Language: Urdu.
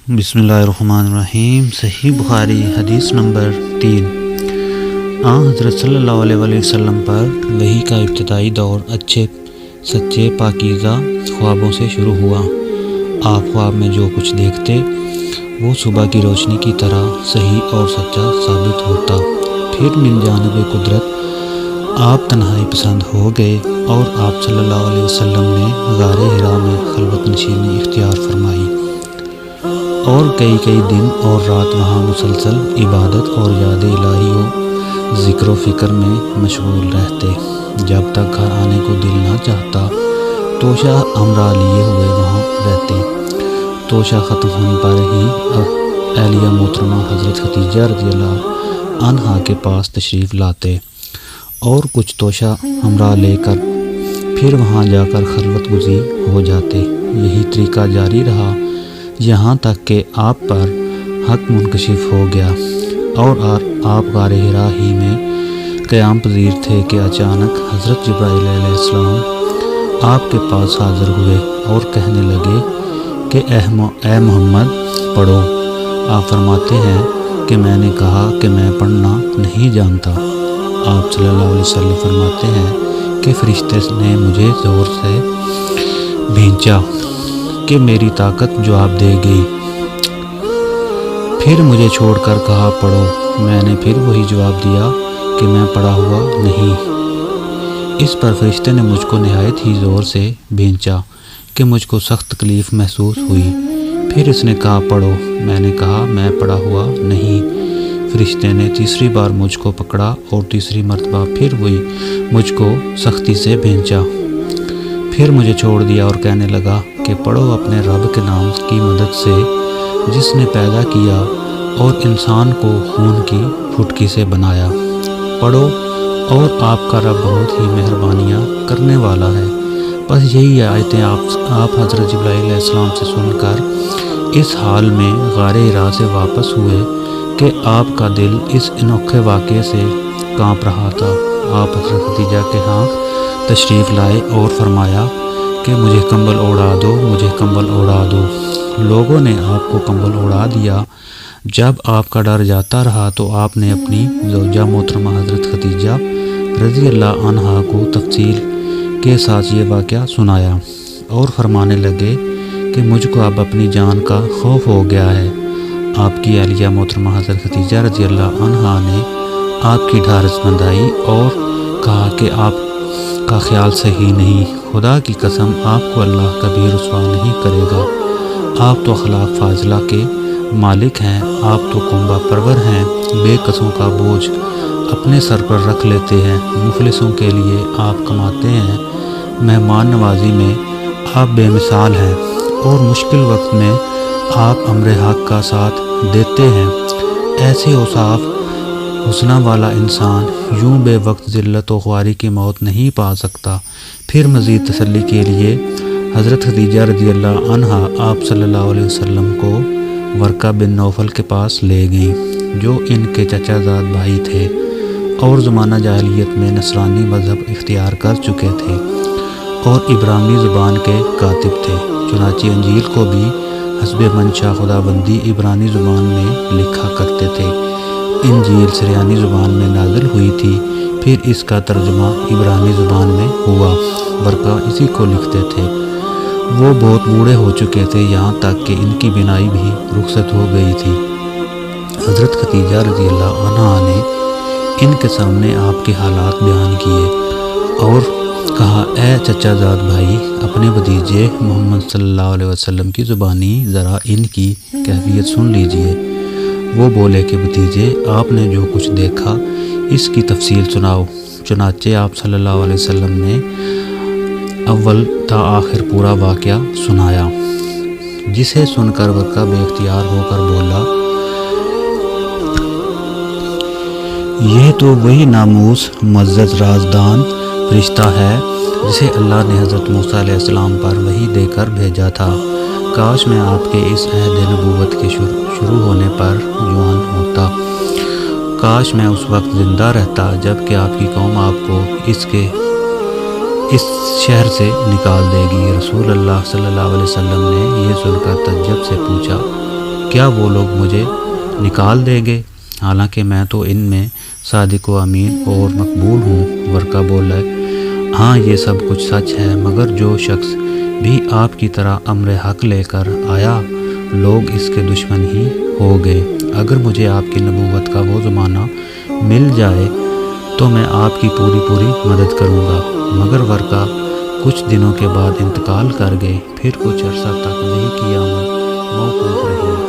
بسم اللہ الرحمن الرحیم۔ صحیح بخاری حدیث نمبر 3۔ حضرت صلی اللہ علیہ وسلم پر وحی کا ابتدائی دور اچھے سچے پاکیزہ خوابوں سے شروع ہوا۔ آپ خواب میں جو کچھ دیکھتے وہ صبح کی روشنی کی طرح صحیح اور سچا ثابت ہوتا۔ پھر من جانب قدرت آپ تنہائی پسند ہو گئے اور آپ صلی اللہ علیہ وسلم نے غار حرا میں خلوت نشینی اختیار فرمائی اور کئی دن اور رات وہاں مسلسل عبادت اور یاد الہی و ذکر و فکر میں مشغول رہتے۔ جب تک گھر آنے کو دل نہ چاہتا توشہ ہمراہ لیے ہوئے وہاں رہتے۔ توشہ ختم ہونے پر ہی اہلیہ محترمہ حضرت خدیجہ رضی اللہ عنہا کے پاس تشریف لاتے اور کچھ توشہ ہمراہ لے کر پھر وہاں جا کر خلوت گزی ہو جاتے۔ یہی طریقہ جاری رہا یہاں تک کہ آپ پر حق منکشف ہو گیا اور آپ غار حرا ہی میں قیام پذیر تھے کہ اچانک حضرت جبرائیل علیہ السلام آپ کے پاس حاضر ہوئے اور کہنے لگے کہ اے محمد پڑھو۔ آپ فرماتے ہیں کہ میں نے کہا کہ میں پڑھنا نہیں جانتا۔ آپ صلی اللہ علیہ وسلم فرماتے ہیں کہ فرشتے نے مجھے زور سے بھینچا کہ میری طاقت جواب دے گئی۔ پھر مجھے چھوڑ کر کہا پڑھو۔ میں نے پھر وہی جواب دیا کہ میں پڑھا ہوا نہیں۔ اس پر فرشتے نے مجھ کو نہایت ہی زور سے بھینچا کہ مجھ کو سخت تکلیف محسوس ہوئی۔ پھر اس نے کہا پڑھو۔ میں نے کہا میں پڑھا ہوا نہیں۔ فرشتے نے تیسری بار مجھ کو پکڑا اور تیسری مرتبہ پھر وہی مجھ کو سختی سے بھینچا۔ پھر مجھے چھوڑ دیا اور کہنے لگا کہ پڑھو اپنے رب کے نام کی مدد سے جس نے پیدا کیا اور انسان کو خون کی پھٹکی سے بنایا۔ پڑھو اور آپ کا رب بہت ہی مہربانیاں کرنے والا ہے۔ بس یہی آیتیں آپ حضرت جبرائیل علیہ السلام سے سن کر اس حال میں غار حرا سے واپس ہوئے کہ آپ کا دل اس انوکھے واقعے سے کانپ رہا تھا۔ آپ حضرت خدیجہ کے ہاں تشریف لائے اور فرمایا کہ مجھے کمبل اوڑھا دو، مجھے کمبل اوڑھا دو۔ لوگوں نے آپ کو کمبل اوڑھا دیا۔ جب آپ کا ڈر جاتا رہا تو آپ نے اپنی زوجہ محترمہ حضرت خدیجہ رضی اللہ عنہا کو تفصیل کے ساتھ یہ واقعہ سنایا اور فرمانے لگے کہ مجھ کو اب اپنی جان کا خوف ہو گیا ہے۔ آپ کی اہلیہ محترمہ حضرت خدیجہ رضی اللہ عنہا نے آپ کی ڈھارس بندھائی اور کہا کہ آپ کا خیال صحیح نہیں، خدا کی قسم آپ کو اللہ کبھی رسوا نہیں کرے گا۔ آپ تو اخلاق فاضلہ کے مالک ہیں، آپ تو کنبہ پرور ہیں، بے قصوں کا بوجھ اپنے سر پر رکھ لیتے ہیں، مفلسوں کے لیے آپ کماتے ہیں، مہمان نوازی میں آپ بے مثال ہیں اور مشکل وقت میں آپ امر حق کا ساتھ دیتے ہیں۔ ایسے اوصاف حسنہ والا انسان یوں بے وقت ذلت و خواری کی موت نہیں پا سکتا۔ پھر مزید تسلی کے لیے حضرت خدیجہ رضی اللہ عنہا آپ صلی اللہ علیہ وسلم کو ورقہ بن نوفل کے پاس لے گئیں جو ان کے چچا زاد بھائی تھے اور زمانہ جاہلیت میں نصرانی مذہب اختیار کر چکے تھے اور عبرانی زبان کے کاتب تھے۔ چنانچہ انجیل کو بھی حسب منشا خدا بندی عبرانی زبان میں لکھا کرتے تھے۔ انجیل سریانی زبان میں نازل ہوئی تھی، پھر اس کا ترجمہ عبرانی زبان میں ہوا۔ ورقہ اسی کو لکھتے تھے۔ وہ بہت بوڑھے ہو چکے تھے یہاں تک کہ ان کی بینائی بھی رخصت ہو گئی تھی۔ حضرت خدیجہ رضی اللہ عنہا نے ان کے سامنے آپ کے حالات بیان کیے اور کہا اے چچا زاد بھائی، اپنے بھتیجے محمد صلی اللہ علیہ وسلم کی زبانی ذرا ان کی کیفیت سن لیجئے۔ وہ بولے کہ بھتیجے آپ نے جو کچھ دیکھا اس کی تفصیل سناؤ۔ چنانچہ آپ صلی اللہ علیہ وسلم نے اول تا آخر پورا واقعہ سنایا، جسے سن کر ورقہ بے اختیار ہو کر بولا یہ تو وہی ناموس معزز رازدان فرشتہ ہے جسے اللہ نے حضرت موسیٰ علیہ السلام پر وحی دے کر بھیجا تھا۔ کاش میں آپ کے اس عہد نبوت کے شروع ہونے پر جوان ہوتا، کاش میں اس وقت زندہ رہتا جب کہ آپ کی قوم آپ کو اس شہر سے نکال دے گی۔ رسول اللہ صلی اللہ علیہ وسلم نے یہ سن کر تعجب سے پوچھا کیا وہ لوگ مجھے نکال دیں گے؟ حالانکہ میں تو ان میں صادق و امین اور مقبول ہوں۔ ورقہ بولا ہاں یہ سب کچھ سچ ہے، مگر جو شخص بھی آپ کی طرح امر حق لے کر آیا، لوگ اس کے دشمن ہی ہو گئے۔ اگر مجھے آپ کی نبوت کا وہ زمانہ مل جائے تو میں آپ کی پوری مدد کروں گا۔ مگر ورقہ کچھ دنوں کے بعد انتقال کر گئے، پھر کچھ عرصہ تک وحی کی آمد موقوف رہی۔